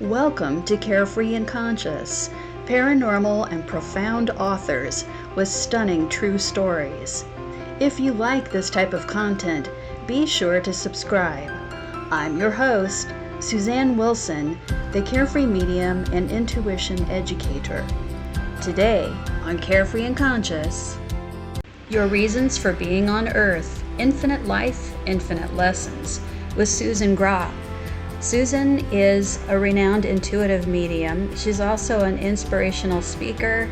Welcome to Carefree and Conscious, paranormal and profound authors with stunning true stories. If you like this type of content, be sure to subscribe. I'm your host, Susanne Wilson, the Carefree Medium and Intuition Educator. Today on Carefree and Conscious, Your Reasons for Being on Earth, Infinite Life, Infinite Lessons, with Susan Grau. Susan is a renowned intuitive medium. She's also an inspirational speaker,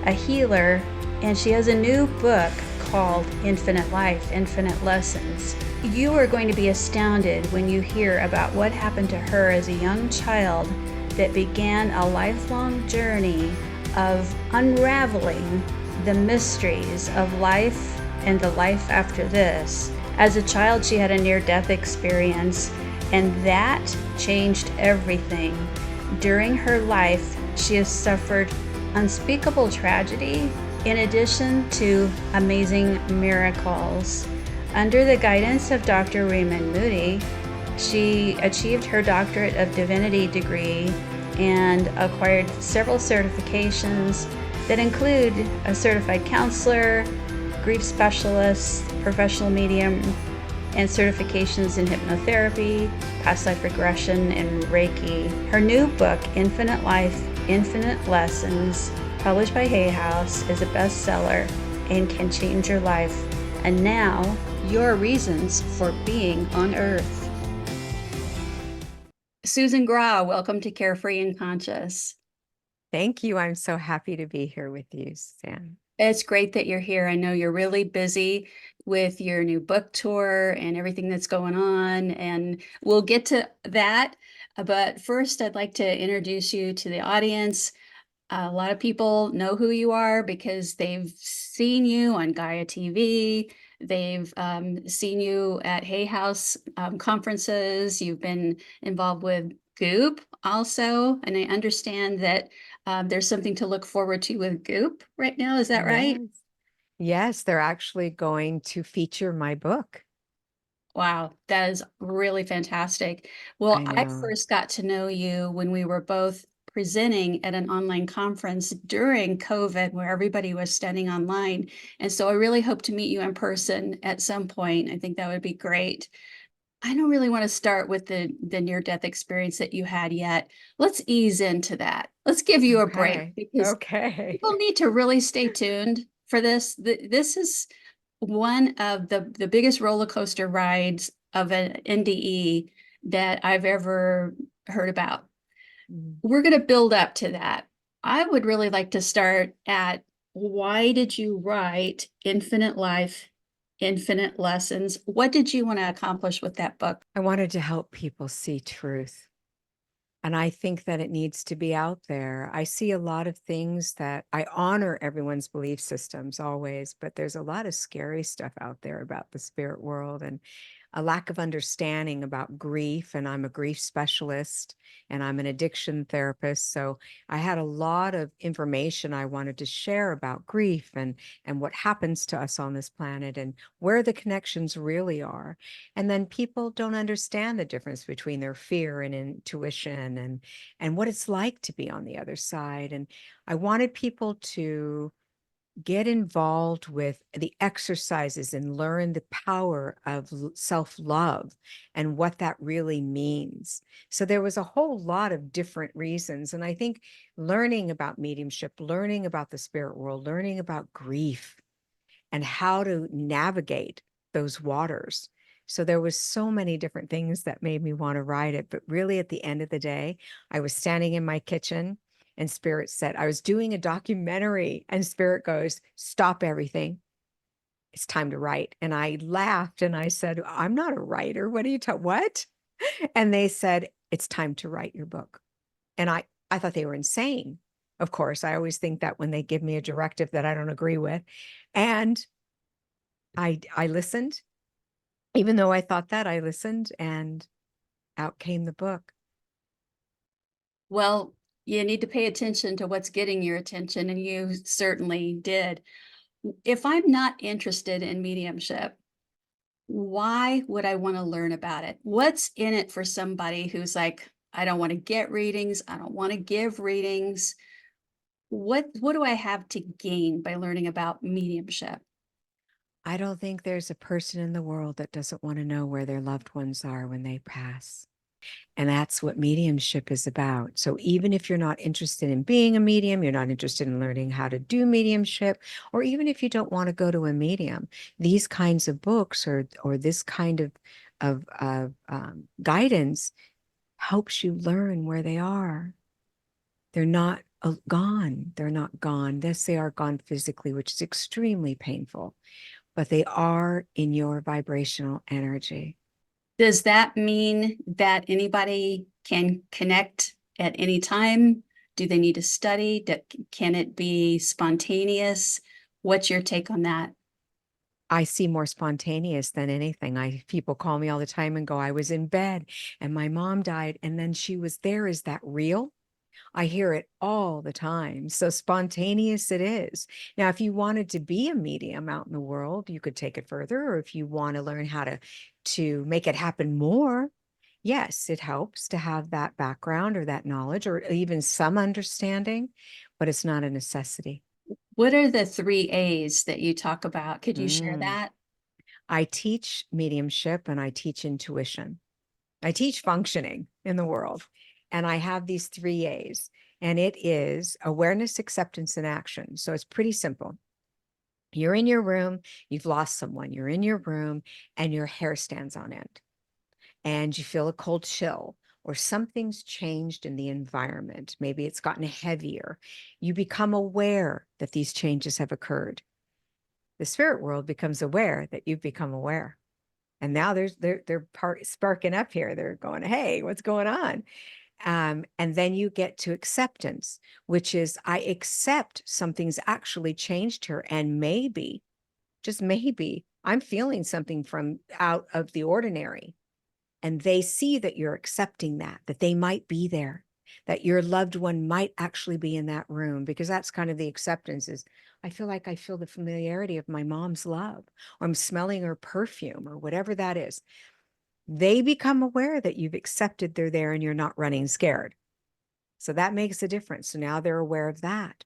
a healer, and she has a new book called Infinite Life, Infinite Lessons. You are going to be astounded when you hear about what happened to her as a young child that began a lifelong journey of unraveling the mysteries of life and the life after this. As a child, she had a near-death experience, and that changed everything. During her life, she has suffered unspeakable tragedy in addition to amazing miracles. Under the guidance of Dr. Raymond Moody, she achieved her Doctorate of Divinity degree and acquired several certifications that include a certified counselor, grief specialist, professional medium, and certifications in hypnotherapy, past life regression, and Reiki. Her new book, Infinite Life, Infinite Lessons, published by Hay House, is a bestseller and can change your life. And now, your reasons for being on Earth. Susan Grau, welcome to Carefree and Conscious. Thank you. I'm so happy to be here with you, Sam. It's great that you're here. I know you're really busy with your new book tour and everything that's going on, and we'll get to that. But first, I'd like to introduce you to the audience. A lot of people know who you are because they've seen you on Gaia TV. They've seen you at Hay House conferences. You've been involved with Goop also, and I understand that there's something to look forward to with Goop right now. Is that right? Yes, they're actually going to feature my book. Wow, that is really fantastic. Well, I first got to know you when we were both presenting at an online conference during COVID where everybody was studying online. And so I really hope to meet you in person at some point. I think that would be great. I don't really want to start with the near-death experience that you had yet. Let's ease into that. Let's give you a break because people need to really stay tuned for this. This is one of the biggest roller coaster rides of an NDE that I've ever heard about. We're going to build up to that. I would really like to start at, why did you write Infinite Life, Infinite Lessons? What did you want to accomplish with that book? I wanted to help people see truth. And I think that it needs to be out there. I see a lot of things that I honor everyone's belief systems always, but there's a lot of scary stuff out there about the spirit world and a lack of understanding about grief. And I'm a grief specialist and I'm an addiction therapist. So I had a lot of information I wanted to share about grief and what happens to us on this planet and where the connections really are. And then people don't understand the difference between their fear and intuition and what it's like to be on the other side. And I wanted people to get involved with the exercises and learn the power of self-love and what that really means. So there was a whole lot of different reasons. And I think learning about mediumship, learning about the spirit world, learning about grief and how to navigate those waters. So there was so many different things that made me want to write it. But really at the end of the day, I was standing in my kitchen and Spirit said, I was doing a documentary and Spirit goes, stop everything. It's time to write. And I laughed and I said, I'm not a writer. What are you talking? What? And they said, it's time to write your book. And I thought they were insane. Of course, I always think that when they give me a directive that I don't agree with. And I listened. Even though I thought that, I listened and out came the book. Well, you need to pay attention to what's getting your attention, and you certainly did. If I'm not interested in mediumship, why would I want to learn about it? What's in it for somebody who's like, I don't want to get readings. I don't want to give readings. What do I have to gain by learning about mediumship? I don't think there's a person in the world that doesn't want to know where their loved ones are when they pass. And that's what mediumship is about. So even if you're not interested in being a medium, you're not interested in learning how to do mediumship, or even if you don't want to go to a medium, these kinds of books or this kind of guidance helps you learn where they are. They're not gone. They're not gone. Yes, they are gone physically, which is extremely painful, but they are in your vibrational energy. Does that mean that anybody can connect at any time? Do they need to study? Can it be spontaneous? What's your take on that? I see more spontaneous than anything. People call me all the time and go, I was in bed and my mom died and then she was there. Is that real? I hear it all the time. So spontaneous it is. Now, if you wanted to be a medium out in the world, you could take it further. Or if you want to learn how to make it happen more, yes, it helps to have that background or that knowledge or even some understanding, but it's not a necessity. What are the 3 A's that you talk about? Could you share Mm. that? I teach mediumship and I teach intuition. I teach functioning in the world. And I have these 3 A's, and it is awareness, acceptance, and action. So it's pretty simple. You're in your room, you've lost someone, you're in your room, and your hair stands on end, and you feel a cold chill, or something's changed in the environment. Maybe it's gotten heavier. You become aware that these changes have occurred. The spirit world becomes aware that you've become aware. And now they're sparking up here. They're going, hey, what's going on? And then you get to acceptance, which is I accept something's actually changed here. And maybe, just maybe, I'm feeling something from out of the ordinary. And they see that you're accepting that they might be there, that your loved one might actually be in that room, because that's kind of the acceptance is I feel like I feel the familiarity of my mom's love, or I'm smelling her perfume or whatever that is. They become aware that you've accepted they're there and you're not running scared. So that makes a difference. So now they're aware of that.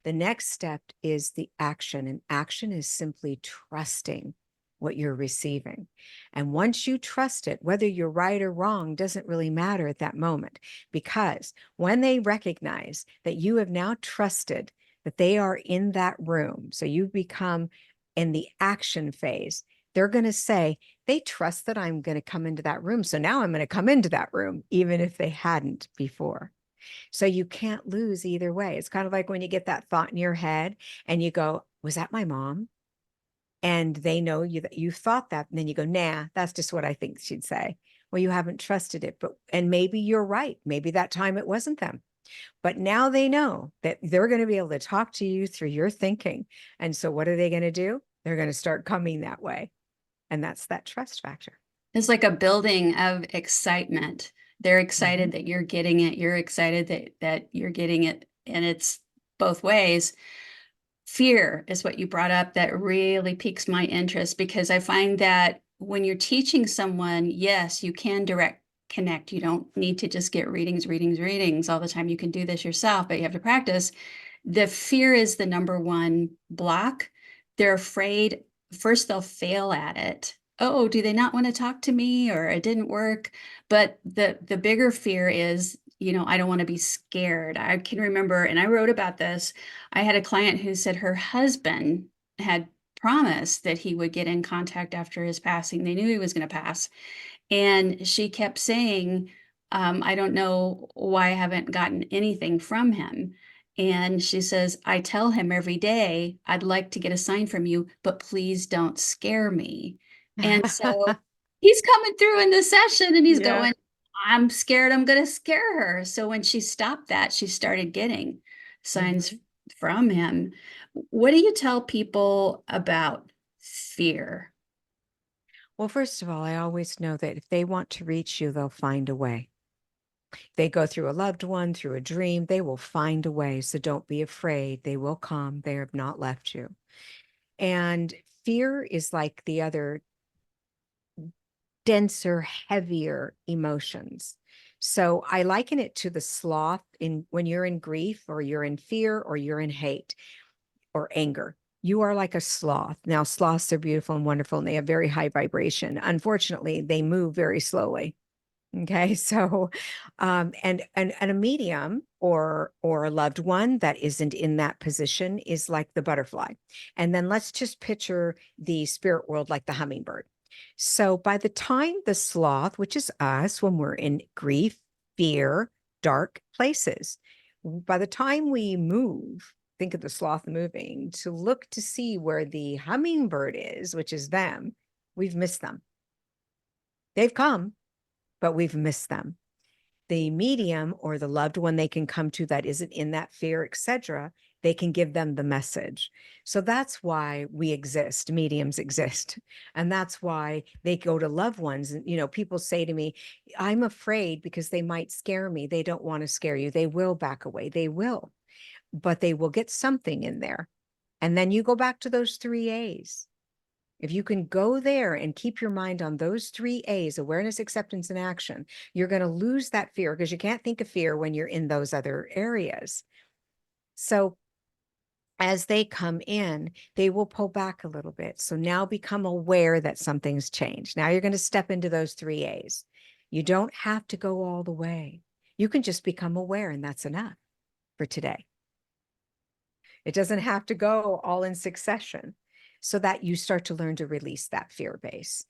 The next step is the action, and action is simply trusting what you're receiving. And once you trust it, whether you're right or wrong doesn't really matter at that moment, because when they recognize that you have now trusted that they are in that room, so you've become in the action phase, they're going to say, they trust that I'm going to come into that room. So now I'm going to come into that room, even if they hadn't before. So you can't lose either way. It's kind of like when you get that thought in your head and you go, was that my mom? And they know you thought that. And then you go, nah, that's just what I think she'd say. Well, you haven't trusted it. And maybe you're right. Maybe that time it wasn't them. But now they know that they're going to be able to talk to you through your thinking. And so what are they going to do? They're going to start coming that way. And that's that trust factor. It's like a building of excitement. They're excited Mhm. that you're getting it. You're excited that you're getting it. And it's both ways. Fear is what you brought up that really piques my interest, because I find that when you're teaching someone, yes, you can direct connect. You don't need to just get readings all the time. You can do this yourself, but you have to practice. The fear is the number one block. They're afraid first they'll fail at it. Oh, do they not want to talk to me, or it didn't work? But the bigger fear is, I don't want to be scared. I can remember, and I wrote about this. I had a client who said her husband had promised that he would get in contact after his passing. They knew he was going to pass. And she kept saying, I don't know why I haven't gotten anything from him. And she says, I tell him every day, I'd like to get a sign from you, but please don't scare me. And so he's coming through in the session and he's Yeah. going, I'm scared I'm going to scare her. So when she stopped that, she started getting signs Mhm. from him. What do you tell people about fear? Well, first of all, I always know that if they want to reach you, they'll find a way. They go through a loved one, through a dream, they will find a way. So don't be afraid. They will come. They have not left you. And fear is like the other denser, heavier emotions. So I liken it to the sloth in when you're in grief or you're in fear or you're in hate or anger. You are like a sloth. Now, sloths are beautiful and wonderful, and they have very high vibration. Unfortunately, they move very slowly. Okay, so and a medium or a loved one that isn't in that position is like the butterfly. And then let's just picture the spirit world like the hummingbird. So by the time the sloth, which is us when we're in grief, fear, dark places, by the time we move, think of the sloth moving to look to see where the hummingbird is, which is them, we've missed them. They've come, but we've missed them. The medium or the loved one they can come to that isn't in that fear, etc., they can give them the message. So that's why we exist, mediums exist. And that's why they go to loved ones. And, people say to me, I'm afraid because they might scare me. They don't want to scare you. They will back away. They will, but they will get something in there. And then you go back to those 3 A's. If you can go there and keep your mind on those 3 A's, awareness, acceptance, and action, you're going to lose that fear because you can't think of fear when you're in those other areas. So as they come in, they will pull back a little bit. So now become aware that something's changed. Now you're going to step into those 3 A's. You don't have to go all the way. You can just become aware, and that's enough for today. It doesn't have to go all in succession, so that you start to learn to release that fear base.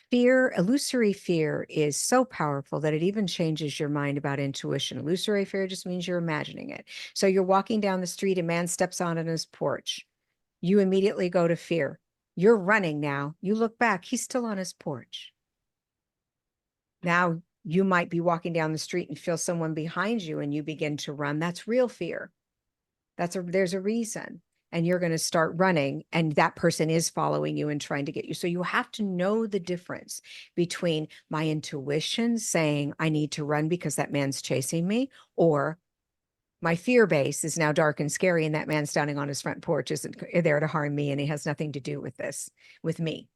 Fear, illusory fear, is so powerful that it even changes your mind about intuition. Illusory fear just means you're imagining it. So you're walking down the street, a man steps on his porch. You immediately go to fear. You're running now. You look back, he's still on his porch. Now you might be walking down the street and feel someone behind you and you begin to run. That's real fear. There's a reason. And you're going to start running, and that person is following you and trying to get you. So you have to know the difference between my intuition saying I need to run because that man's chasing me, or my fear base is now dark and scary, and that man standing on his front porch isn't there to harm me, and he has nothing to do with this, with me.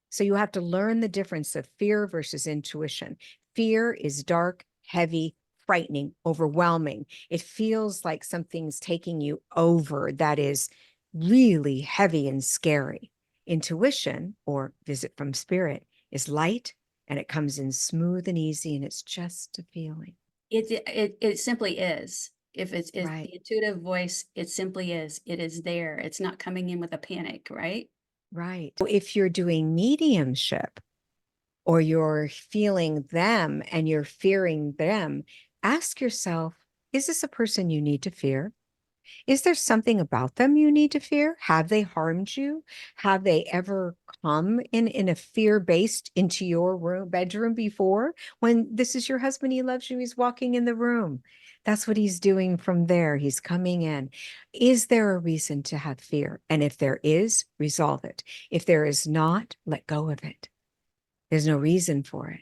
So you have to learn the difference of fear versus intuition. Fear is dark, heavy, frightening, overwhelming. It feels like something's taking you over that is really heavy and scary. Intuition, or visit from spirit, is light, and it comes in smooth and easy, and it's just a feeling. It simply is. If it's Right. the intuitive voice, it simply is. It is there. It's not coming in with a panic, right? Right. If you're doing mediumship, or you're feeling them and you're fearing them, ask yourself, is this a person you need to fear? Is there something about them you need to fear? Have they harmed you? Have they ever come in a fear-based into your bedroom before? When this is your husband, he loves you, he's walking in the room. That's what he's doing from there. He's coming in. Is there a reason to have fear? And if there is, resolve it. If there is not, let go of it. There's no reason for it.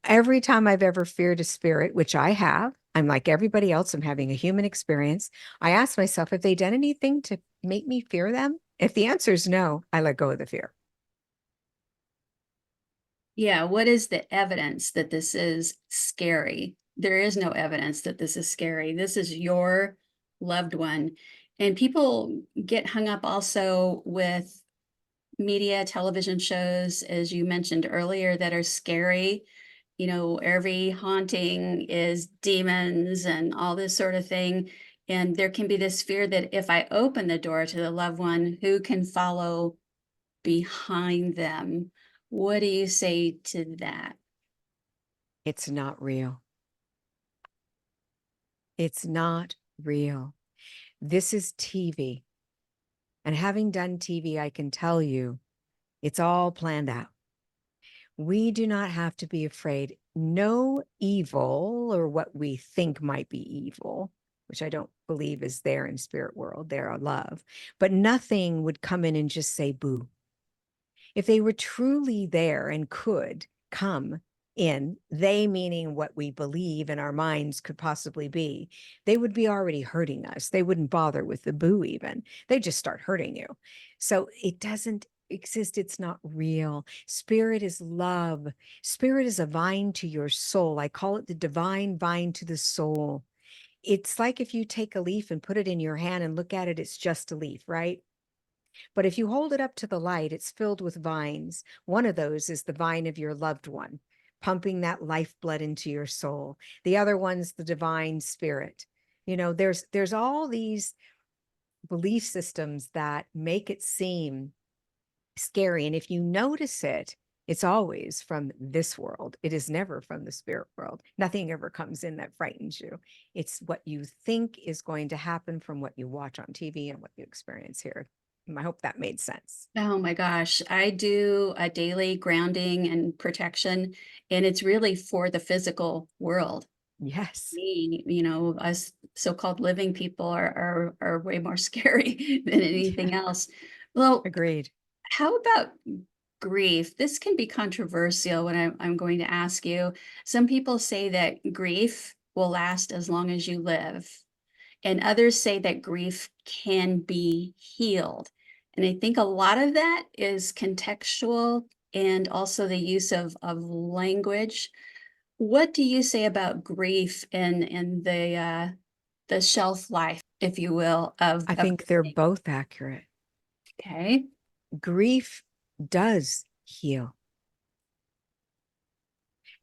Every time I've ever feared a spirit, which I have, I'm like everybody else, I'm having a human experience. I ask myself, have they done anything to make me fear them? If the answer is no, I let go of the fear. Yeah. What is the evidence that this is scary? There is no evidence that this is scary. This is your loved one. And people get hung up also with media, television shows, as you mentioned earlier, that are scary. Every haunting is demons and all this sort of thing. And there can be this fear that if I open the door to the loved one, who can follow behind them? What do you say to that? It's not real. It's not real. This is TV. And having done TV, I can tell you, it's all planned out. We do not have to be afraid. No evil, or what we think might be evil, which I don't believe is there in spirit world, there are love, but nothing would come in and just say boo. If they were truly there and could come in, they meaning what we believe in our minds could possibly be, they would be already hurting us. They wouldn't bother with the boo even. They just start hurting you. So it doesn't exist, it's not real. Spirit is love. Spirit is a vine to your soul. I call it the divine vine to the soul. It's like if you take a leaf and put it in your hand and look at it, it's just a leaf, right? But if you hold it up to the light, it's filled with vines. One of those is the vine of your loved one, pumping that lifeblood into your soul. The other one's the divine spirit. You know, there's all these belief systems that make it seem scary. And if you notice it, it's always from this world. It is never from the spirit world. Nothing ever comes in that frightens you. It's what you think is going to happen from what you watch on TV and what you experience here. I hope that made sense. Oh my gosh, I do a daily grounding and protection, and it's really for the physical world. Yes. You know, us so-called living people are way more scary than anything else. Well, Agreed. how about grief? This can be controversial when I'm going to ask you. Some people say that grief will last as long as you live, and others say that grief can be healed. And I think a lot of that is contextual and also the use of language. What do you say about grief and the shelf life, if you will, I of think they're grieving? both accurate. Okay. Grief does heal,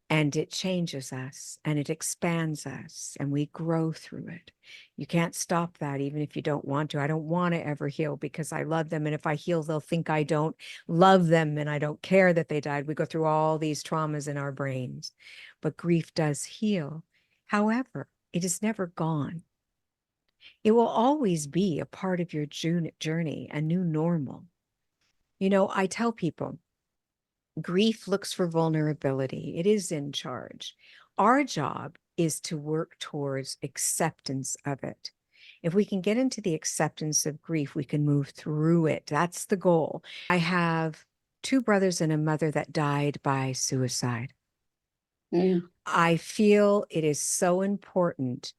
and it changes us and it expands us and we grow through it. You can't stop that even if you don't want to. I don't want to ever heal because I love them. And if I heal, they'll think I don't love them and I don't care that they died. We go through all these traumas in our brains, but grief does heal. However, it is never gone. It will always be a part of your journey, a new normal. You know, I tell people, grief looks for vulnerability. It is in charge. Our job is to work towards acceptance of it. If we can get into the acceptance of grief, we can move through it. That's the goal. I have two brothers and a mother that died by suicide. Mm. I feel it is so important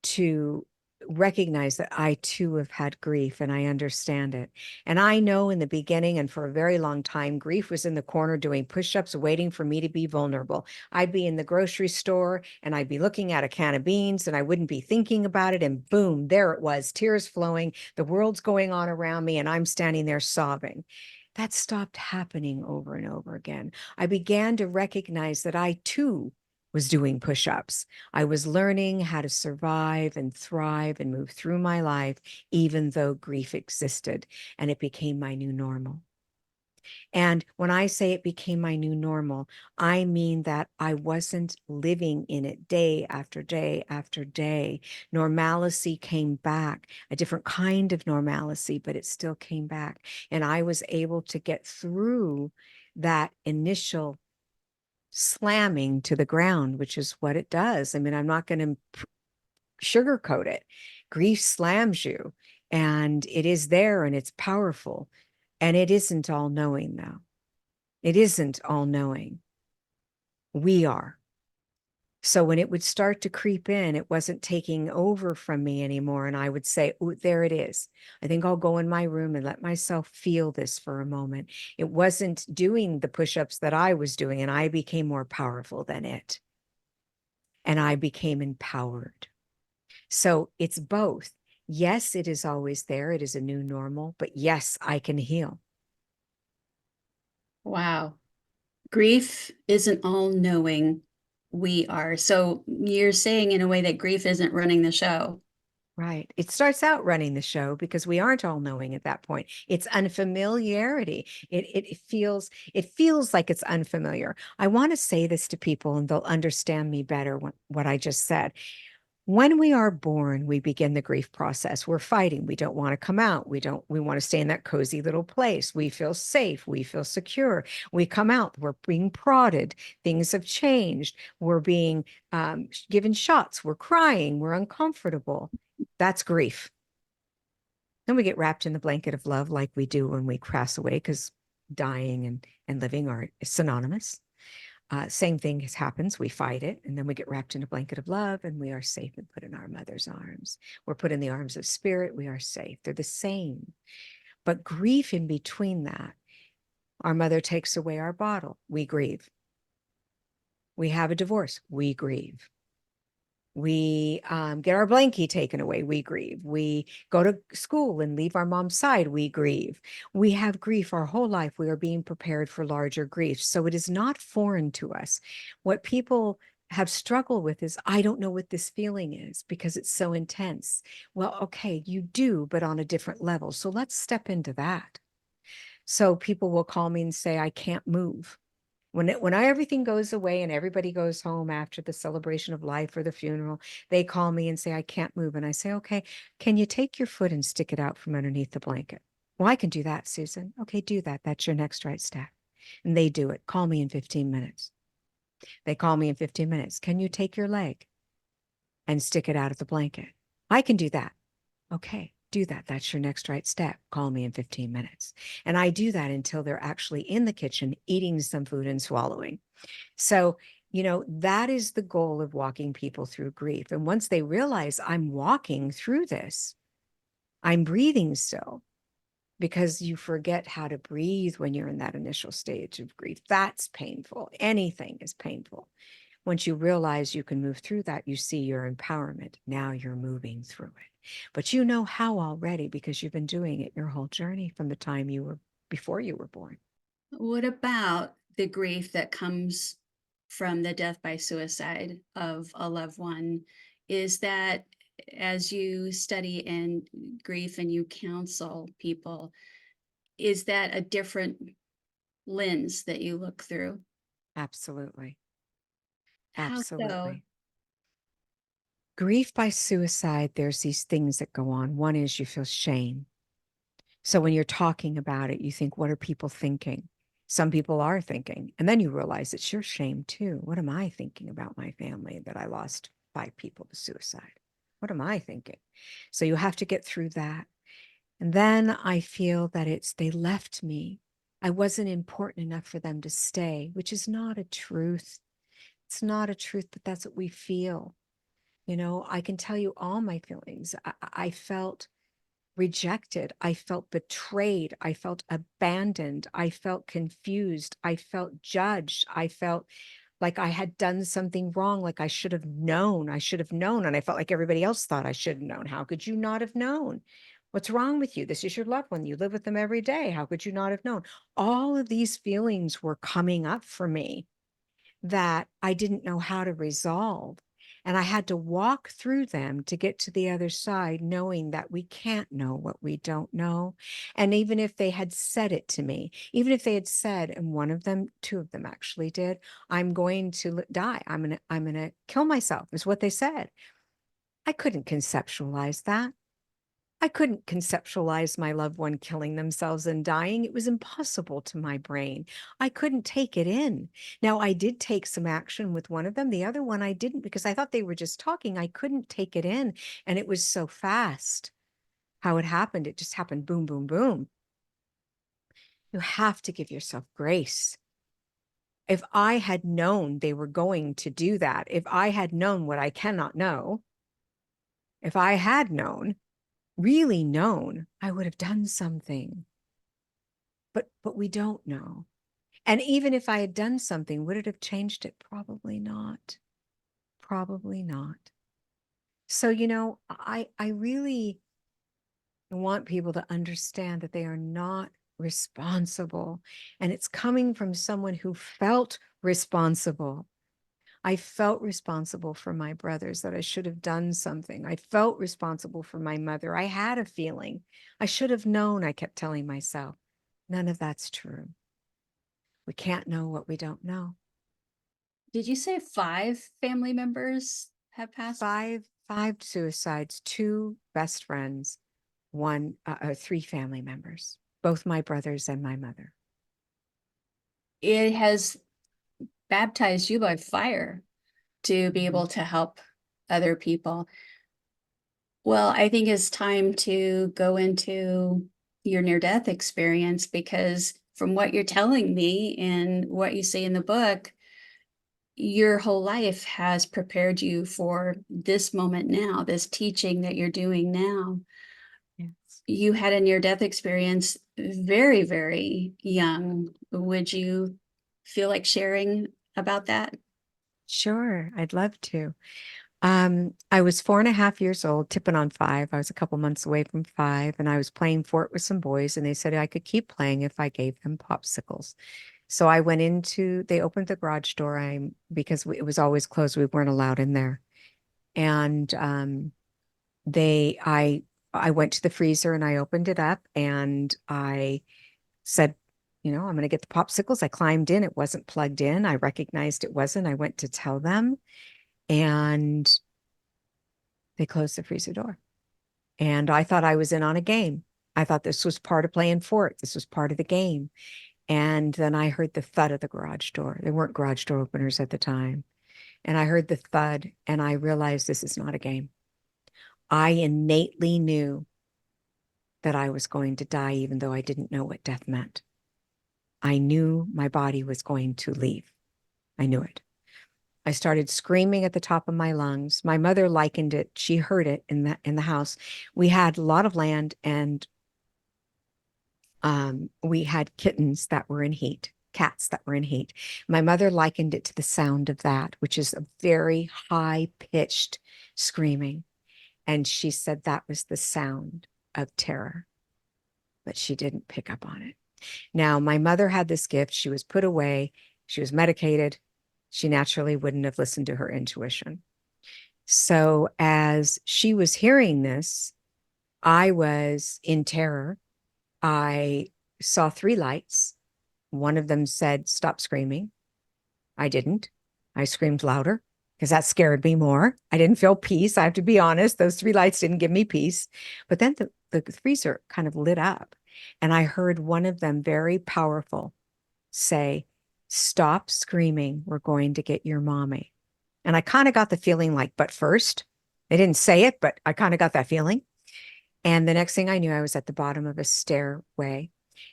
to recognize that I too have had grief and I understand it. And I know in the beginning and for a very long time, grief was in the corner doing push-ups, waiting for me to be vulnerable. I'd be in the grocery store and I'd be looking at a can of beans and I wouldn't be thinking about it. And boom, there it was, tears flowing. The world's going on around me and I'm standing there sobbing. That stopped happening over and over again. I began to recognize that I too was doing push-ups. I was learning how to survive and thrive and move through my life, even though grief existed, and it became my new normal. And when I say it became my new normal, I mean that I wasn't living in it day after day after day. Normalcy came back, a different kind of normalcy, but it still came back. And I was able to get through that initial slamming to the ground, which is what it does. I mean, I'm not going to sugarcoat it. Grief slams you, and it is there and it's powerful. And it isn't all knowing, though. It isn't all knowing. We are. So when it would start to creep in, it wasn't taking over from me anymore. And I would say, oh, there it is. I think I'll go in my room and let myself feel this for a moment. It wasn't doing the push-ups that I was doing, and I became more powerful than it. And I became empowered. So it's both. Yes, it is always there. It is a new normal, but yes, I can heal. Wow. Grief isn't all knowing. We are. So you're saying in a way that grief isn't running the show. Right. It starts out running the show because we aren't all knowing at that point. It's unfamiliarity. It feels like it's unfamiliar. I want to say this to people and they'll understand me better what I just said. When we are born, we begin the grief process. We're fighting. We don't want to come out. We want to stay in that cozy little place. We feel safe. We feel secure. We come out. We're being prodded. Things have changed. We're being given shots. We're crying. We're uncomfortable. That's grief. Then we get wrapped in the blanket of love like we do when we pass away, because dying and living are synonymous. Same thing happens. We fight it, and then we get wrapped in a blanket of love, and we are safe and put in our mother's arms. We're put in the arms of spirit. We are safe. They're the same. But grief in between that Our mother takes away our bottle, we grieve. We have a divorce, we grieve. We get our blankie taken away, we grieve. We go to school and leave our mom's side, we grieve. We have grief our whole life. We are being prepared for larger grief. So it is not foreign to us. What people have struggled with is, I don't know what this feeling is because it's so intense. Well, okay, you do, but on a different level. So let's step into that. So people will call me and say, I can't move. When everything goes away and everybody goes home after the celebration of life or the funeral, they call me and say, I can't move. And I say, okay, can you take your foot and stick it out from underneath the blanket? Well, I can do that, Susan. Okay, do that. That's your next right step. And they do it. Call me in 15 minutes. They call me in 15 minutes. Can you take your leg and stick it out of the blanket? I can do that. Okay, do that. That's your next right step. Call me in 15 minutes. And I do that until they're actually in the kitchen eating some food and swallowing. So, that is the goal of walking people through grief. And once they realize I'm walking through this, I'm breathing still, because you forget how to breathe when you're in that initial stage of grief. That's painful. Anything is painful. Once you realize you can move through that, you see your empowerment. Now you're moving through it. But you know how already, because you've been doing it your whole journey from the time before you were born. What about the grief that comes from the death by suicide of a loved one? Is that, as you study and grief and you counsel people, is that a different lens that you look through? Absolutely. How so? Absolutely. Grief by suicide, there's these things that go on. One is you feel shame. So when you're talking about it, you think, what are people thinking? Some people are thinking. And then you realize it's your shame too. What am I thinking about my family that I lost 5 people to suicide? What am I thinking? So you have to get through that. And then I feel that they left me. I wasn't important enough for them to stay, which is not a truth. It's not a truth, but that's what we feel. I can tell you all my feelings. I felt rejected. I felt betrayed. I felt abandoned. I felt confused. I felt judged. I felt like I had done something wrong, like I should have known. I should have known. And I felt like everybody else thought I should have known. How could you not have known? What's wrong with you? This is your loved one. You live with them every day. How could you not have known? All of these feelings were coming up for me that I didn't know how to resolve. And I had to walk through them to get to the other side, knowing that we can't know what we don't know. And even if they had said it to me, even if they had said, and 2 of them actually did, I'm going to die. I'm going to kill myself, is what they said. I couldn't conceptualize that. I couldn't conceptualize my loved one killing themselves and dying. It was impossible to my brain. I couldn't take it in. Now, I did take some action with one of them. The other one I didn't, because I thought they were just talking. I couldn't take it in. And it was so fast how it happened. It just happened boom, boom, boom. You have to give yourself grace. If I had known they were going to do that, if I had known what I cannot know, if I had known, really known, I would have done something. But we don't know. And even if I had done something, would it have changed it? Probably not. Probably not. So, I really want people to understand that they are not responsible. And it's coming from someone who felt responsible. I felt responsible for my brothers, that I should have done something. I felt responsible for my mother. I had a feeling. I should have known, I kept telling myself. None of that's true. We can't know what we don't know. Did you say 5 family members have passed? Five suicides, 2 best friends, 3 family members, both my brothers and my mother. It has baptized you by fire to be able to help other people. Well, I think it's time to go into your near-death experience, because from what you're telling me and what you say in the book, your whole life has prepared you for this moment now, this teaching that you're doing now. Yes. you had a near-death experience very, very young. Would you feel like sharing about that? Sure, I'd love to. I was 4.5 years old, tipping on 5. I was a couple months away from 5, and I was playing fort with some boys, and they said I could keep playing if I gave them popsicles. So I went into, they opened the garage door, because it was always closed. We weren't allowed in there. And I went to the freezer and I opened it up and I said, I'm going to get the popsicles. I climbed in. It wasn't plugged in. I recognized it wasn't. I went to tell them, and they closed the freezer door. And I thought I was in on a game. I thought this was part of playing fort. This was part of the game. And then I heard the thud of the garage door. There weren't garage door openers at the time. And I heard the thud and I realized this is not a game. I innately knew that I was going to die, even though I didn't know what death meant. I knew my body was going to leave. I knew it. I started screaming at the top of my lungs. My mother likened it. She heard it in the house. We had a lot of land, and we had kittens that were in heat, cats that were in heat. My mother likened it to the sound of that, which is a very high-pitched screaming. And she said that was the sound of terror, but she didn't pick up on it. Now, my mother had this gift. She was put away. She was medicated. She naturally wouldn't have listened to her intuition. So as she was hearing this, I was in terror. I saw 3 lights. One of them said, "Stop screaming." I didn't. I screamed louder because that scared me more. I didn't feel peace. I have to be honest. Those 3 lights didn't give me peace. But then the freezer kind of lit up, and I heard one of them, very powerful, say, "Stop screaming. We're going to get your mommy." And I kind of got the feeling like, but first, they didn't say it, but I kind of got that feeling. And the next thing I knew, I was at the bottom of a stairway.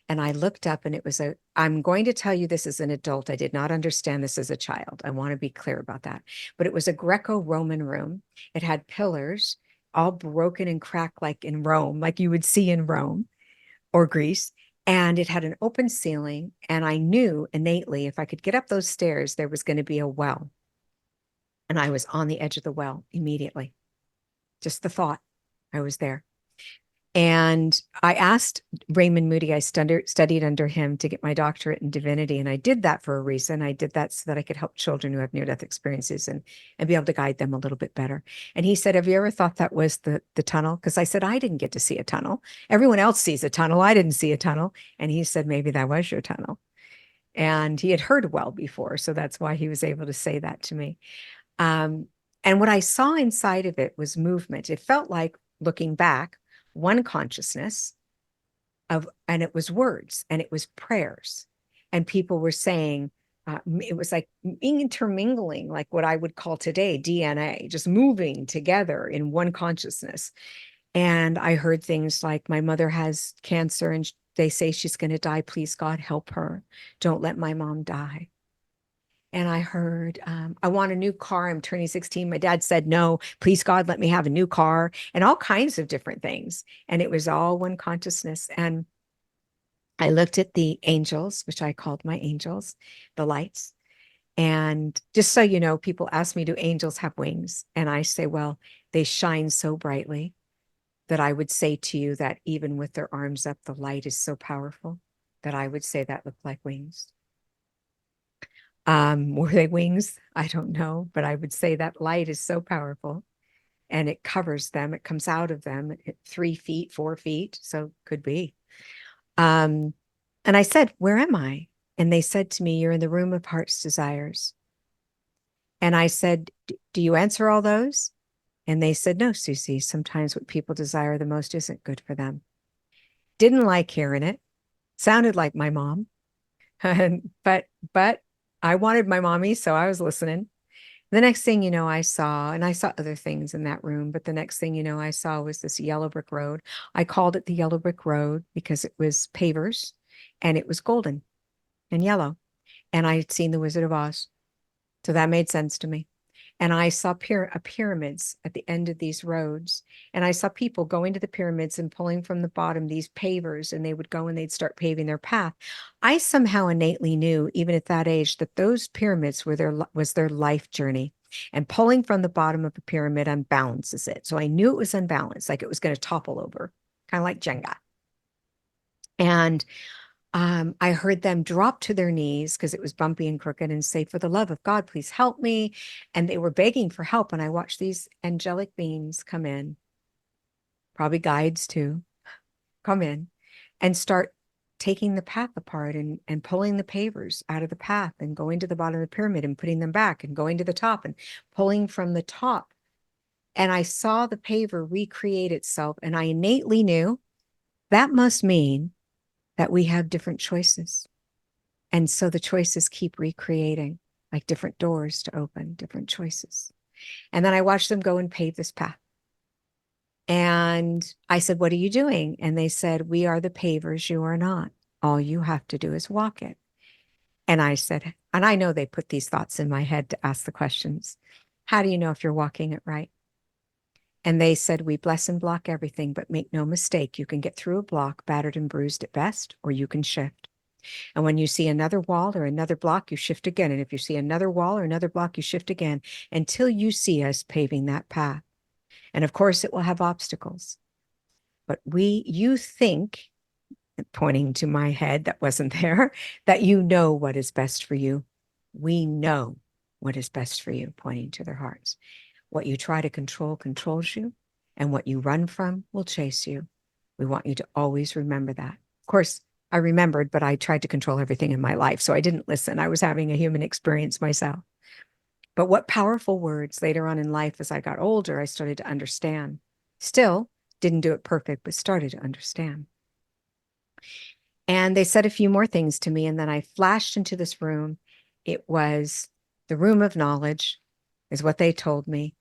And I looked up, and it was I'm going to tell you this as an adult. I did not understand this as a child. I want to be clear about that. But it was a Greco-Roman room. It had pillars, all broken and cracked like in Rome, like you would see in Rome or Greece. And it had an open ceiling. And I knew innately if I could get up those stairs, there was going to be a well. And I was on the edge of the well immediately. Just the thought, I was there. And I asked Raymond Moody, I studied under him to get my doctorate in divinity. And I did that for a reason. I did that so that I could help children who have near-death experiences and be able to guide them a little bit better. And he said, "Have you ever thought that was the tunnel?" Because I said, "I didn't get to see a tunnel. Everyone else sees a tunnel. I didn't see a tunnel." And he said, "Maybe that was your tunnel." And he had heard well before. So that's why he was able to say that to me. And what I saw inside of it was movement. It felt like, looking back, one consciousness and it was words and it was prayers. And people were saying, it was like intermingling, like what I would call today DNA, just moving together in one consciousness. And I heard things like, "My mother has cancer and they say she's going to die. Please, God, help her. Don't let my mom die." And I heard, "I want a new car. I'm turning 16. My dad said, no, please, God, let me have a new car," and all kinds of different things. And it was all one consciousness. And I looked at the angels, which I called my angels, the lights. And just so you know, people ask me, do angels have wings? And I say, well, they shine so brightly that I would say to you that even with their arms up, the light is so powerful that I would say that looked like wings. Were they wings? I don't know, but I would say that light is so powerful and it covers them. It comes out of them at 3 feet, 4 feet. So could be. And I said, "Where am I?" And they said to me, "You're in the room of heart's desires." And I said, "Do you answer all those?" And they said, "No, Susie, sometimes what people desire the most isn't good for them." Didn't like hearing it. Sounded like my mom. but I wanted my mommy, so I was listening. The next thing you know, I saw other things in that room, but the next thing you know, I saw was this yellow brick road. I called it the yellow brick road because it was pavers and it was golden and yellow. And I had seen the Wizard of Oz. So that made sense to me. And I saw pyramids at the end of these roads. And I saw people going to the pyramids and pulling from the bottom these pavers, and they would go and they'd start paving their path. I somehow innately knew, even at that age, that those pyramids was their life journey. And pulling from the bottom of a pyramid unbalances it. So I knew it was unbalanced, like it was going to topple over, kind of like Jenga. And I heard them drop to their knees because it was bumpy and crooked and say, for the love of God, please help me. And they were begging for help. And I watched these angelic beings come in, probably guides too, come in and start taking the path apart and pulling the pavers out of the path and going to the bottom of the pyramid and putting them back and going to the top and pulling from the top. And I saw the paver recreate itself. And I innately knew that must mean that we have different choices. And so the choices keep recreating, like different doors to open, different choices. And then I watched them go and pave this path. And I said, what are you doing? And they said, we are the pavers, you are not. All you have to do is walk it. And I said, and I know they put these thoughts in my head to ask the questions. How do you know if you're walking it right? And they said, we bless and block everything, but make no mistake, you can get through a block, battered and bruised at best, or you can shift. And when you see another wall or another block, you shift again. And if you see another wall or another block, you shift again until you see us paving that path. And of course, it will have obstacles. But you think, pointing to my head that wasn't there, that you know what is best for you. We know what is best for you, pointing to their hearts. What you try to control controls you, and what you run from will chase you. We want you to always remember that. Of course, I remembered, but I tried to control everything in my life, so I didn't listen. I was having a human experience myself. But what powerful words later on in life, as I got older, I started to understand. Still didn't do it perfect, but started to understand. And they said a few more things to me, and then I flashed into this room. It was the room of knowledge, is what they told me.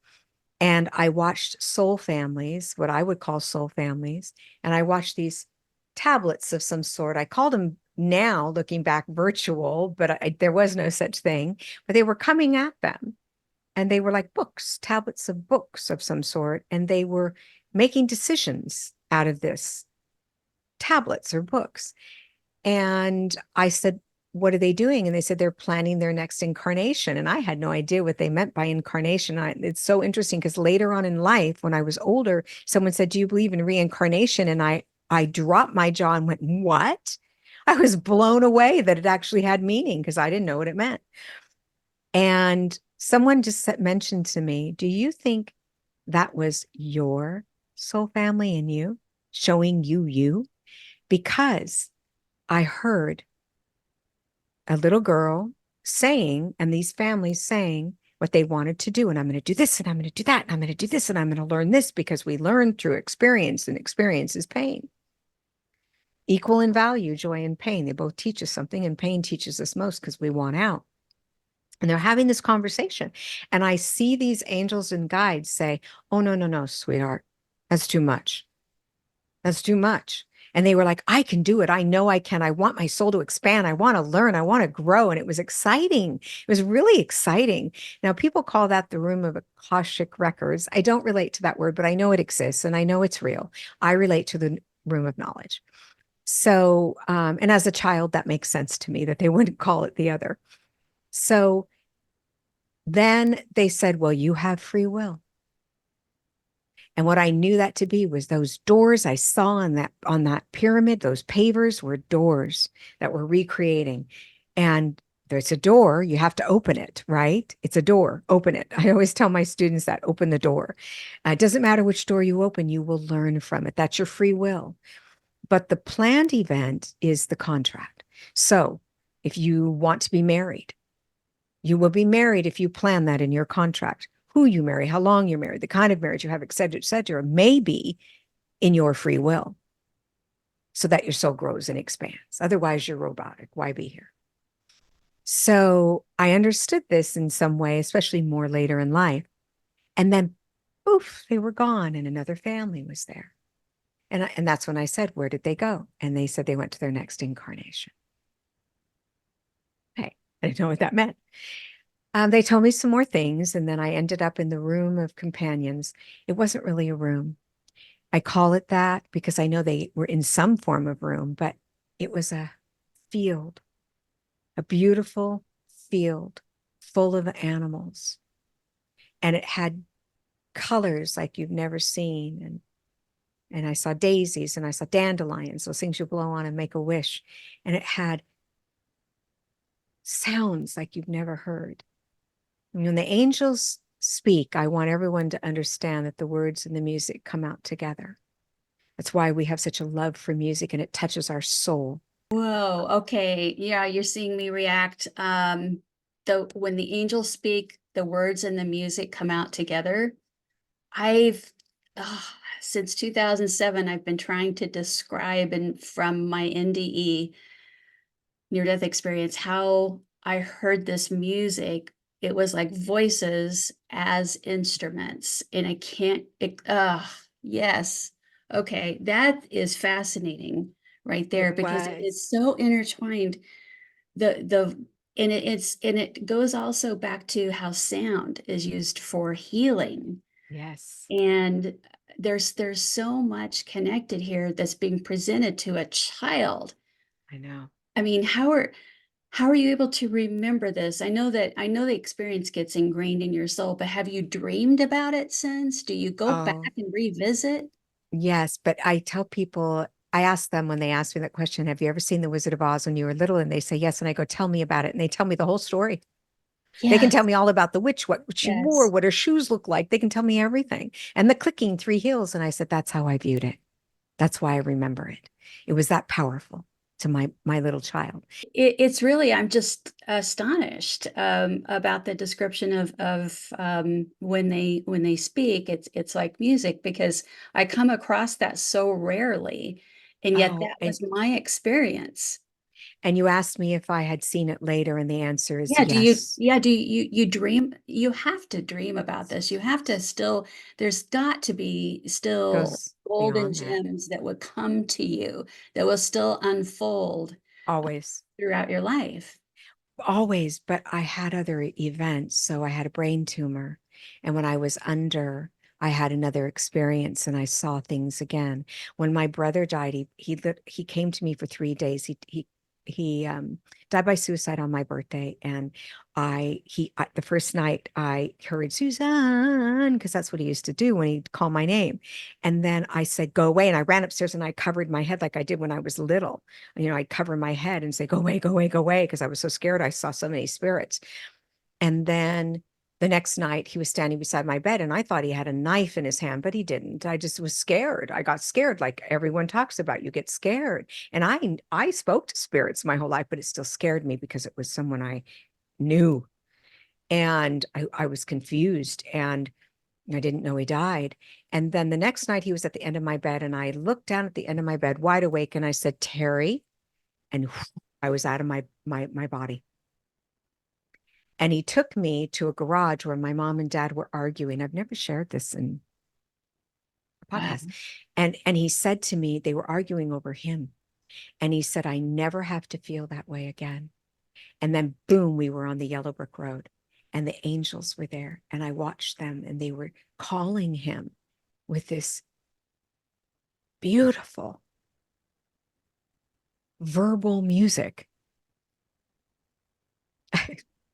And I watched soul families, what I would call soul families. And I watched these tablets of some sort. I called them now, looking back, virtual, but there was no such thing. But they were coming at them. And they were like books, tablets of books of some sort. And they were making decisions out of this tablets or books. And I said, what are they doing? And they said they're planning their next incarnation. And I had no idea what they meant by incarnation. It's so interesting because later on in life, when I was older, someone said, do you believe in reincarnation? And I dropped my jaw and went, what? I was blown away that it actually had meaning because I didn't know what it meant. And someone just mentioned to me, do you think that was your soul family and you showing you? Because I heard a little girl saying, and these families saying what they wanted to do. And I'm going to do this, and I'm going to do that, and I'm going to do this, and I'm going to learn this, because we learn through experience, and experience is pain. Equal in value, joy and pain. They both teach us something, and pain teaches us most because we want out. And they're having this conversation. And I see these angels and guides say, oh, no, sweetheart. That's too much. That's too much. And they were like, I can do it. I know I can. I want my soul to expand. I want to learn. I want to grow. And it was exciting. It was really exciting. Now, people call that the room of Akashic records. I don't relate to that word, but I know it exists and I know it's real. I relate to the room of knowledge. So, and as a child, that makes sense to me that they wouldn't call it the other. So then they said, well, you have free will. And what I knew that to be was those doors I saw on that pyramid, those pavers were doors that were recreating. And there's a door, you have to open it, right? It's a door, open it. I always tell my students that, open the door. It doesn't matter which door you open, you will learn from it. That's your free will. But the planned event is the contract. So if you want to be married, you will be married if you plan that in your contract. Who you marry, how long you're married, the kind of marriage you have, et cetera, may be in your free will so that your soul grows and expands. Otherwise, you're robotic. Why be here? So I understood this in some way, especially more later in life. And then, poof, they were gone and another family was there. And that's when I said, where did they go? And they said they went to their next incarnation. Hey, I didn't know what that meant. They told me some more things, and then I ended up in the room of companions. It wasn't really a room. I call it that because I know they were in some form of room, but it was a field, a beautiful field full of animals. And it had colors like you've never seen. And I saw daisies and I saw dandelions, those things you blow on and make a wish. And it had sounds like you've never heard. And when the angels speak, I want everyone to understand that the words and the music come out together. That's why we have such a love for music, and it touches our soul. Whoa, okay. Yeah, you're seeing me react. When the angels speak, the words and the music come out together. I've oh, since 2007, I've been trying to describe and from my NDE near-death experience how I heard this music. It was like voices as instruments, and I can't. Yes, okay, that is fascinating right there It because was. it's so intertwined. The and it goes also back to how sound is used for healing, Yes, and there's so much connected here that's being presented to a child. I know. I mean, how are you able to remember this? I know the experience gets ingrained in your soul, but have you dreamed about it since? Do you go back Oh, and revisit? yes. But I tell people, I ask them when they ask me that question, have you ever seen The Wizard of Oz when you were little? And they say yes. And I go, tell me about it. And they tell me the whole story. They can tell Yes, me all about the witch, what she wore, yes. what her shoes look like. They can tell me everything. And the clicking three heels. And I said, that's how I viewed it. That's why I remember it. It was that powerful to my little child. It's really, I'm just astonished about the description of when they speak. It's like music because I come across that so rarely, and yet Oh, that was my experience. and you asked me if I had seen it later, and the answer is Yeah, yes. do you dream? You have to dream about this. You have to still, there's got to be still Goes golden beyond that. gems that would come to you that will still unfold Always. throughout your life. Always, but I had other events. So I had a brain tumor. And when I was under, I had another experience and I saw things again. When my brother died, he came to me for 3 days. He died by suicide on my birthday. And the first night I heard Susanne, because that's what he used to do when he'd call my name. And then I said, go away. And I ran upstairs and I covered my head like I did when I was little. I'd cover my head and say, go away, go away, go away, because I was so scared. I saw so many spirits. And then the next night he was standing beside my bed and I thought he had a knife in his hand, but he didn't. I just was scared. I got scared like everyone talks about. You get scared. And I spoke to spirits my whole life, but it still scared me because it was someone I knew. And I was confused and I didn't know he died. And then the next night he was at the end of my bed and I looked down at the end of my bed, wide awake, and I said, Terry, and I was out of my body. And he took me to a garage where my mom and dad were arguing. I've never shared this in a Wow. podcast. And he said to me, they were arguing over him. And he said, I never have to feel that way again. And then boom, we were on the yellow brick road and the angels were there. And I watched them and they were calling him with this beautiful verbal music.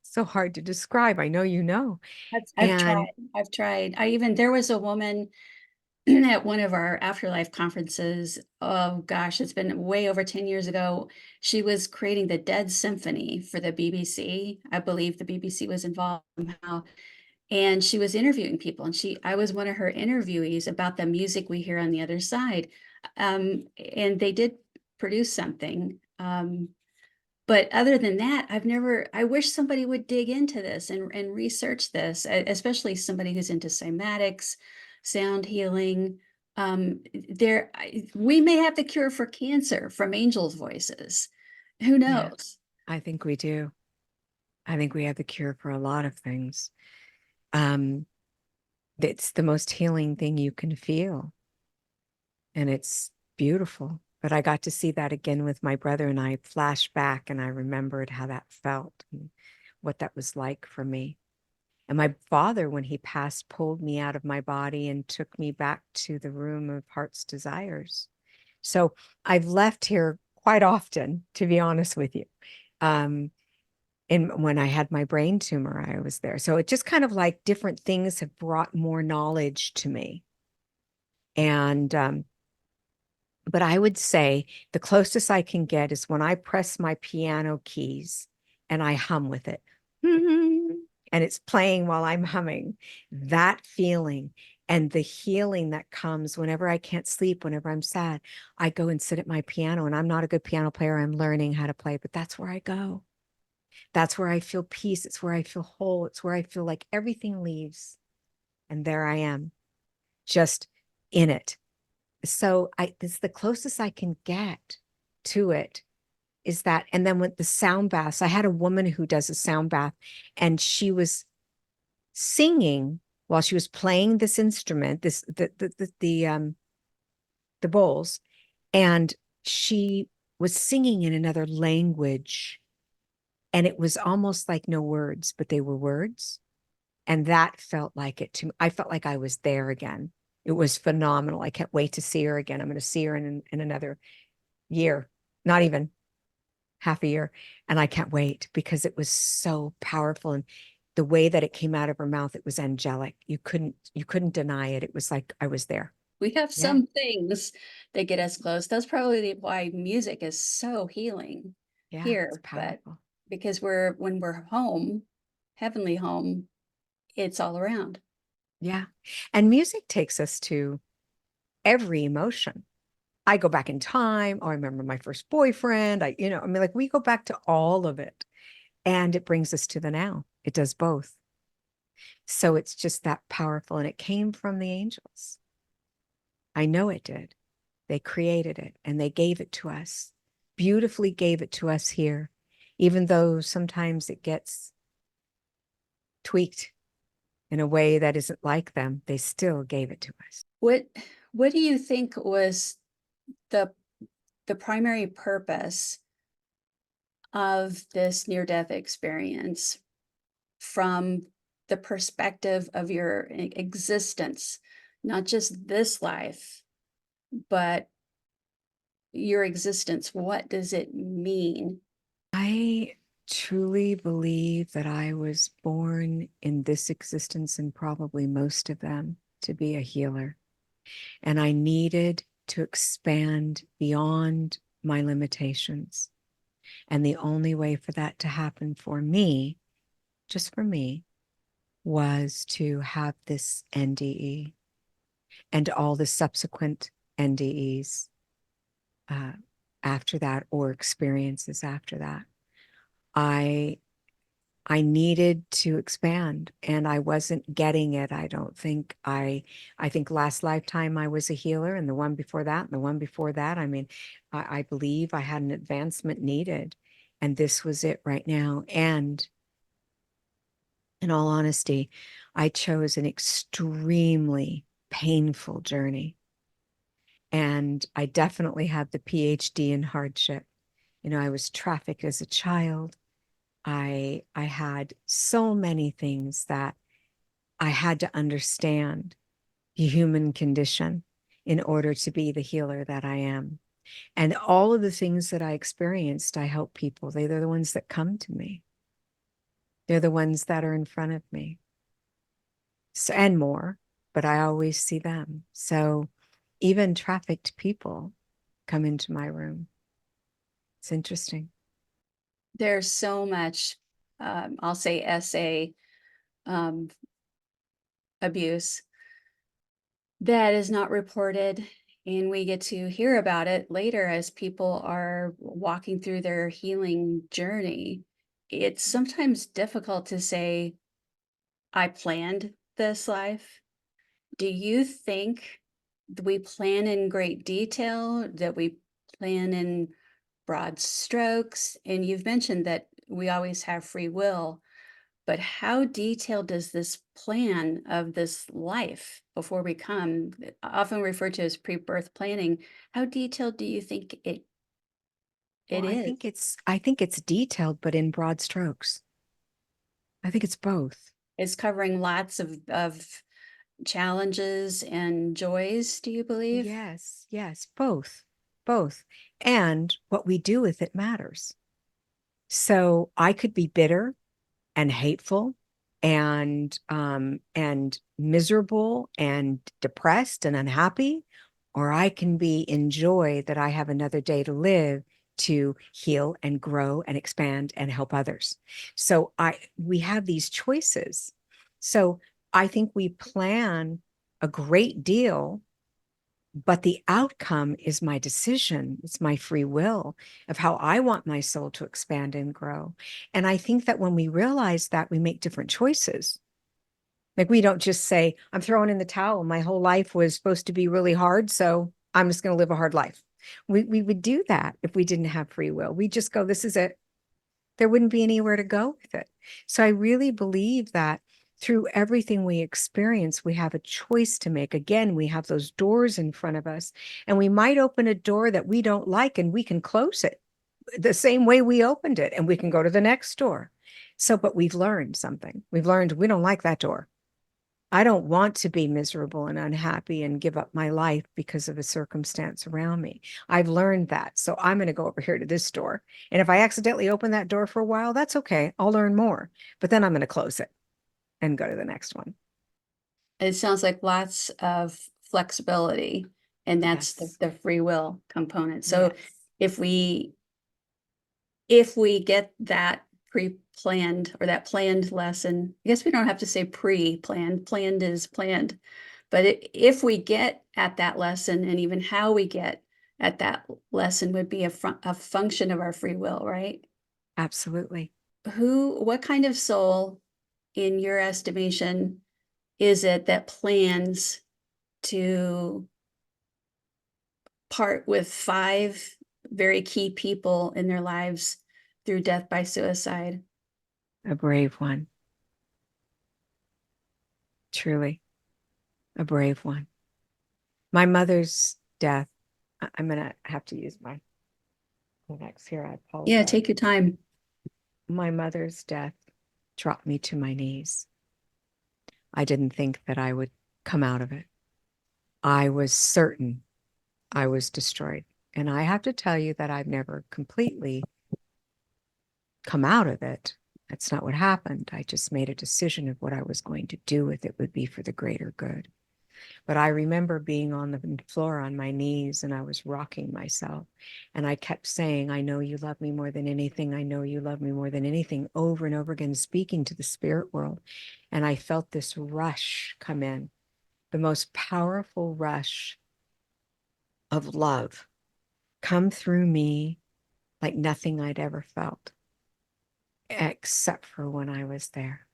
So hard to describe. I know you know. I've And tried. I've tried. There was a woman at one of our afterlife conferences. Oh gosh, it's been way over 10 years ago. She was creating the Dead Symphony for the BBC. I believe the BBC was involved somehow. And she was interviewing people, and I was one of her interviewees about the music we hear on the other side. And they did produce something. But other than that, I wish somebody would dig into this and research this, especially somebody who's into cymatics, sound healing. We may have the cure for cancer from angels' voices. Who yeah, knows? I think we do. I think we have the cure for a lot of things. Um, it's the most healing thing you can feel. And it's beautiful. But I got to see that again with my brother and I flashed back and I remembered how that felt. And what that was like for me. And my father, when he passed, pulled me out of my body and took me back to the room of heart's desires. So I've left here quite often, to be honest with you. And when I had my brain tumor, I was there. So it just kind of like different things have brought more knowledge to me. And, but I would say the closest I can get is when I press my piano keys and I hum with it. And it's playing while I'm humming. That feeling and the healing that comes whenever I can't sleep, whenever I'm sad, I go and sit at my piano. And I'm not a good piano player. I'm learning how to play, but that's where I go. That's where I feel peace. It's where I feel whole. It's where I feel like everything leaves. And there I am, just in it. So this is the closest I can get to it, is that. And then with the sound baths, I had a woman who does a sound bath, and she was singing while she was playing this instrument, the bowls, and she was singing in another language, and it was almost like no words, but they were words. And that felt like it to me. I felt like I was there again. It was phenomenal. I can't wait to see her again. I'm going to see her in another year, not even half a year. And I can't wait because it was so powerful. And the way that it came out of her mouth, it was angelic. You couldn't deny it. It was like I was there. We have Yeah. some things that get us close. That's probably why music is so healing Yeah, here. it's But powerful. because when we're home, heavenly home, it's all around. Yeah. And music takes us to every emotion. I go back in time. Oh, I remember my first boyfriend. I mean, like we go back to all of it, and it brings us to the now. It does both. So it's just that powerful. And it came from the angels. I know it did. They created it and they gave it to us, beautifully gave it to us here, even though sometimes it gets tweaked in a way that isn't like them. They still gave it to us. What do you think was the primary purpose of this near-death experience from the perspective of your existence, not just this life, but your existence? What does it mean? I truly believe that I was born in this existence and probably most of them to be a healer. And I needed to expand beyond my limitations. And the only way for that to happen for me, just for me, was to have this NDE and all the subsequent NDEs after that, or experiences after that. I needed to expand, and I wasn't getting it. I don't think I think last lifetime I was a healer, and the one before that, and the one before that. I mean, I believe I had an advancement needed, and this was it right now. And in all honesty, I chose an extremely painful journey. And I definitely have the PhD in hardship. I was trafficked as a child. I had so many things that I had to understand the human condition in order to be the healer that I am. And all of the things that I experienced, I help people. They're the ones that come to me. They're the ones that are in front of me. So, and more, but I always see them. So even trafficked people come into my room. It's interesting. There's so much, I'll say SA um, abuse that is not reported, and we get to hear about it later as people are walking through their healing journey. It's sometimes difficult to say, I planned this life. Do you think we plan in great detail, that we plan in broad strokes? And you've mentioned that we always have free will. But how detailed does this plan of this life before we come, often referred to as pre-birth planning, how detailed do you think it Well, is? I think it's detailed, but in broad strokes. I think it's both. It's covering lots of challenges and joys, do you believe? Yes, yes, both. And what we do with it matters. So I could be bitter and hateful and miserable and depressed and unhappy, or I can be in joy that I have another day to live to heal and grow and expand and help others. So we have these choices. So I think we plan a great deal, but the outcome is my decision. It's my free will of how I want my soul to expand and grow. And I think that when we realize that, we make different choices. Like, we don't just say, I'm throwing in the towel. My whole life was supposed to be really hard, so I'm just going to live a hard life. We would do that if we didn't have free will. We just go, this is it. There wouldn't be anywhere to go with it. So I really believe that through everything we experience, we have a choice to make. Again, we have those doors in front of us, and we might open a door that we don't like, and we can close it the same way we opened it, and we can go to the next door. So, but we've learned something. We've learned we don't like that door. I don't want to be miserable and unhappy and give up my life because of a circumstance around me. I've learned that. So I'm going to go over here to this door. And if I accidentally open that door for a while, that's okay. I'll learn more. But then I'm going to close it and go to the next one. It sounds like lots of flexibility, and that's Yes. the free will component. So Yes. if we get that pre-planned or that planned lesson, I guess we don't have to say pre-planned, planned is planned. But if we get at that lesson, and even how we get at that lesson would be a function of our free will, right? Absolutely. What kind of soul, in your estimation, is it that plans to part with 5 very key people in their lives through death by suicide? A brave one. Truly, a brave one. My mother's death, I'm going to have to use my next here. I apologize. Yeah, take your time. My mother's death dropped me to my knees. I didn't think that I would come out of it. I was certain I was destroyed. And I have to tell you that I've never completely come out of it. That's not what happened. I just made a decision of what I was going to do with it would be for the greater good. But I remember being on the floor on my knees, and I was rocking myself. And I kept saying, I know you love me more than anything. I know you love me more than anything, over and over again, speaking to the spirit world. And I felt this rush come in, the most powerful rush of love come through me like nothing I'd ever felt, except for when I was there.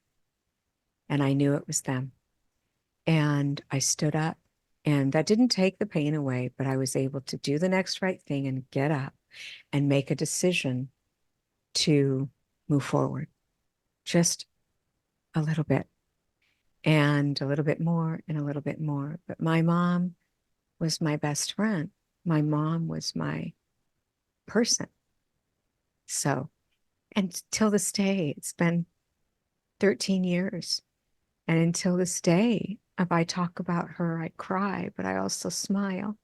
And I knew it was them. And I stood up, and that didn't take the pain away, but I was able to do the next right thing and get up and make a decision to move forward just a little bit, and a little bit more, and a little bit more. But my mom was my best friend. My mom was my person. So, and till this day, it's been 13 years. And until this day, if I talk about her, I cry, but I also smile,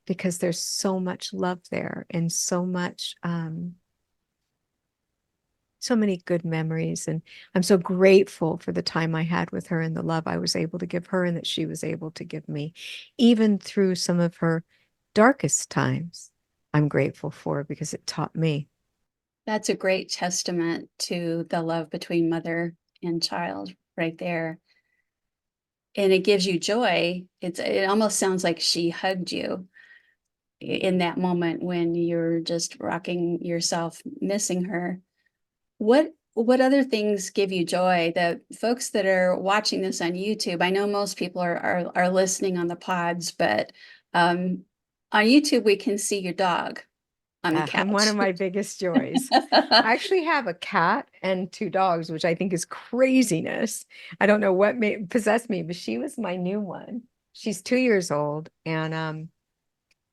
because there's so much love there, and so much, so many good memories. And I'm so grateful for the time I had with her, and the love I was able to give her, and that she was able to give me, even through some of her darkest times. I'm grateful for, because it taught me. That's a great testament to the love between mother and child right there. And it gives you joy. It almost sounds like she hugged you in that moment when you're just rocking yourself, missing her. What other things give you joy? The folks that are watching this on YouTube, I know most people are listening on the pods, but on YouTube we can see your dog on the couch. One of my biggest joys. I actually have a cat and 2 dogs, which I think is craziness. I don't know what possessed me, but she was my new one. She's 2 years old, and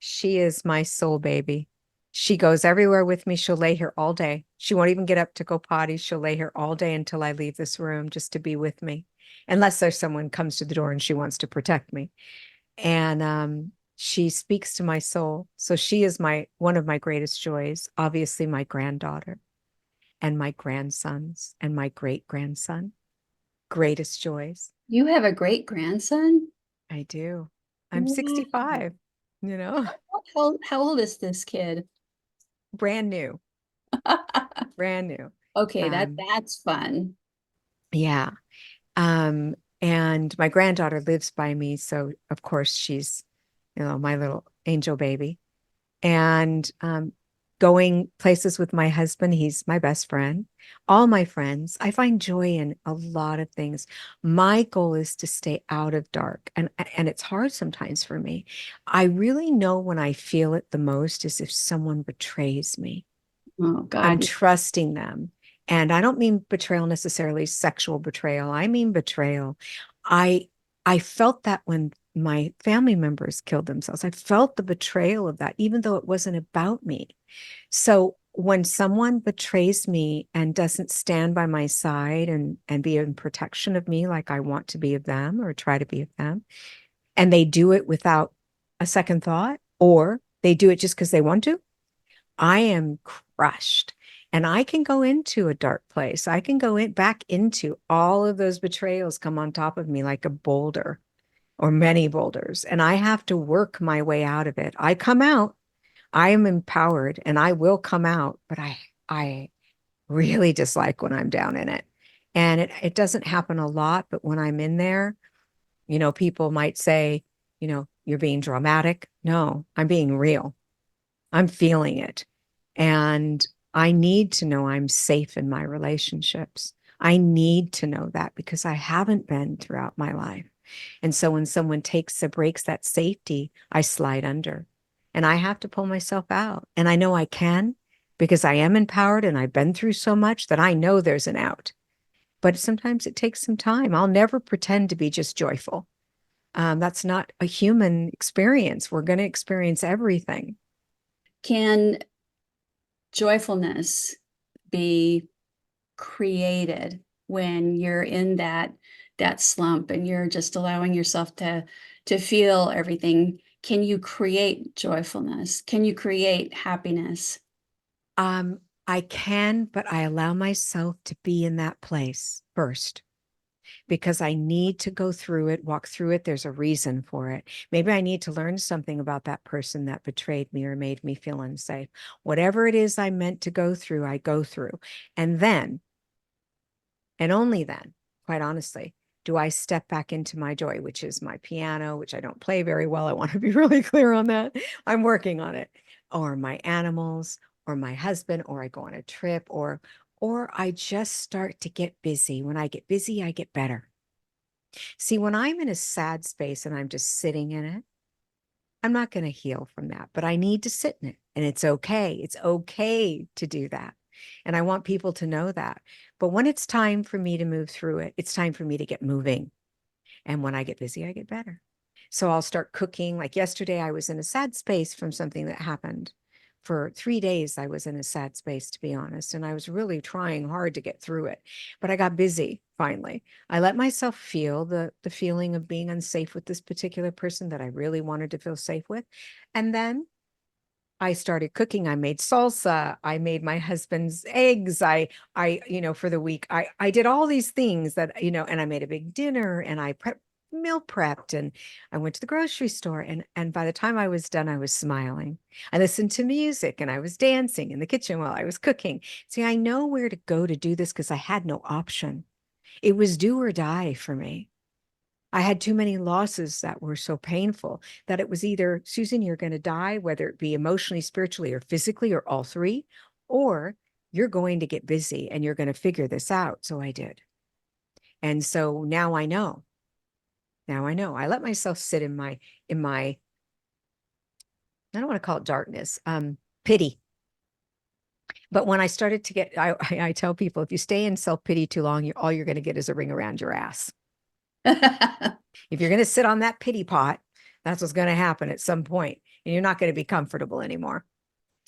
she is my soul baby. She goes everywhere with me. She'll lay here all day. She won't even get up to go potty. She'll lay here all day until I leave this room just to be with me, unless there's someone comes to the door and she wants to protect me. And she speaks to my soul. So she is one of my greatest joys. Obviously, my granddaughter and my grandsons and my great grandson. Greatest joys. You have a great grandson? I do. I'm Wow. 65, How old is this kid? brand new, brand new. Okay, Um, that's fun. yeah. And my granddaughter lives by me. So of course she's, my little angel baby. And going places with my husband, he's my best friend. All my friends, I find joy in a lot of things. My goal is to stay out of dark. And it's hard sometimes for me. I really know when I feel it the most is if someone betrays me. Oh I'm God. trusting them. And I don't mean betrayal necessarily sexual betrayal. I mean betrayal. I felt that when my family members killed themselves. I felt the betrayal of that, even though it wasn't about me. So when someone betrays me and doesn't stand by my side and be in protection of me like I want to be of them or try to be of them, and they do it without a second thought, or they do it just because they want to, I am crushed. And I can go into a dark place. I can go back into all of those betrayals come on top of me like a boulder or many boulders. And I have to work my way out of it. I come out, I am empowered and I will come out, but I really dislike when I'm down in it. And it doesn't happen a lot, but when I'm in there, people might say, you're being dramatic. No, I'm being real. I'm feeling it. And I need to know I'm safe in my relationships. I need to know that because I haven't been throughout my life. And so when someone breaks that safety, I slide under and I have to pull myself out. And I know I can because I am empowered and I've been through so much that I know there's an out. But sometimes it takes some time. I'll never pretend to be just joyful. That's not a human experience. We're going to experience everything. Can joyfulness be created when you're in that slump and you're just allowing yourself to feel everything? Can you create joyfulness? Can you create happiness? I can, but I allow myself to be in that place first because I need to go through it, walk through it. There's a reason for it. Maybe I need to learn something about that person that betrayed me or made me feel unsafe. Whatever it is I meant to go through, I go through. And then, and only then, quite honestly, do I step back into my joy, which is my piano, which I don't play very well. I want to be really clear on that. I'm working on it. Or my animals, or my husband, or I go on a trip, or I just start to get busy. When I get busy, I get better. See, when I'm in a sad space and I'm just sitting in it, I'm not going to heal from that, but I need to sit in it. And it's okay. It's okay to do that. And I want people to know that. But when it's time for me to move through it, it's time for me to get moving. And when I get busy, I get better. So I'll start cooking. Like yesterday, I was in a sad space from something that happened. For 3 days, I was in a sad space, to be honest. And I was really trying hard to get through it. But I got busy finally. I let myself feel the feeling of being unsafe with this particular person that I really wanted to feel safe with. And then I started cooking. I made salsa. I made my husband's eggs. I, for the week, I did all these things that, and I made a big dinner and I meal prepped and I went to the grocery store. And by the time I was done, I was smiling. I listened to music and I was dancing in the kitchen while I was cooking. See, I know where to go to do this because I had no option. It was do or die for me. I had too many losses that were so painful that it was either, Susan, you're going to die, whether it be emotionally, spiritually, or physically, or all three, or you're going to get busy and you're going to figure this out. So I did. And so now I know. Now I know. I let myself sit in my, I don't want to call it darkness, pity. But when I started to get, I tell people, if you stay in self-pity too long, all you're going to get is a ring around your ass. If you're going to sit on that pity pot, that's what's going to happen at some point, and you're not going to be comfortable anymore.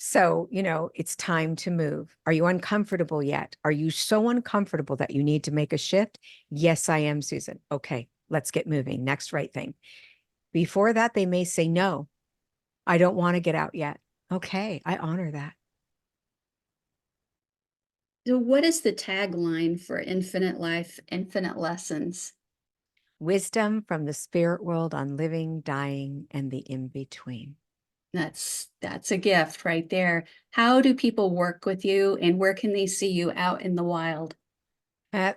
So, it's time to move. Are you uncomfortable yet? Are you so uncomfortable that you need to make a shift? Yes, I am, Susan. Okay, let's get moving. Next right thing. Before that, they may say, no, I don't want to get out yet. Okay, I honor that. So what is the tagline for Infinite Life, Infinite Lessons? Wisdom from the spirit world on living, dying, and the in-between. That's a gift right there. How do people work with you, and where can they see you out in the wild? I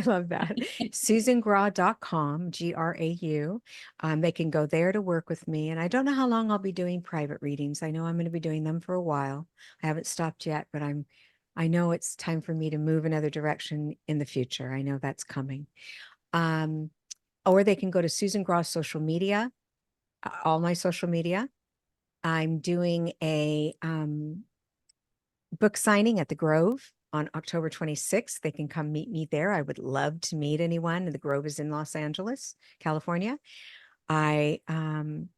love that. SusanGrau.com, Grau. They can go there to work with me. And I don't know how long I'll be doing private readings. I know I'm going to be doing them for a while. I haven't stopped yet, but I know it's time for me to move another direction in the future. I know that's coming. Or they can go to Susan Grau social media, all my social media. I'm doing a book signing at the Grove on October 26th. They can come meet me there. I would love to meet anyone. The Grove is in Los Angeles, California. I'm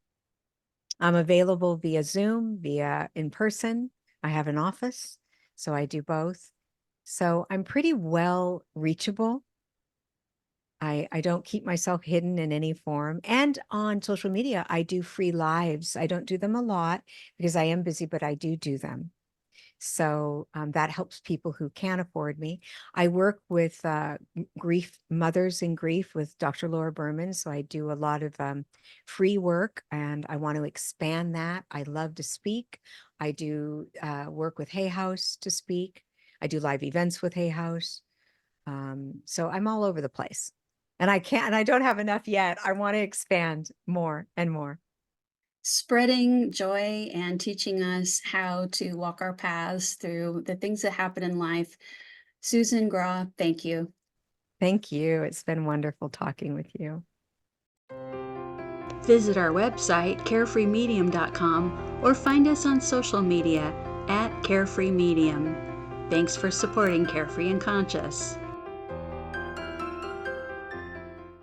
available via Zoom, via in person. I have an office, so I do both. So I'm pretty well reachable. I don't keep myself hidden in any form. And on social media, I do free lives. I don't do them a lot because I am busy, but I do them. So that helps people who can't afford me. I work with grief, mothers in grief with Dr. Laura Berman. So I do a lot of free work, and I want to expand that. I love to speak. I do work with Hay House to speak. I do live events with Hay House. So I'm all over the place. And I don't have enough yet. I want to expand more and more. Spreading joy and teaching us how to walk our paths through the things that happen in life. Susan Grau, thank you. Thank you. It's been wonderful talking with you. Visit our website, carefreemedium.com, or find us on social media at Carefree Medium. Thanks for supporting Carefree and Conscious.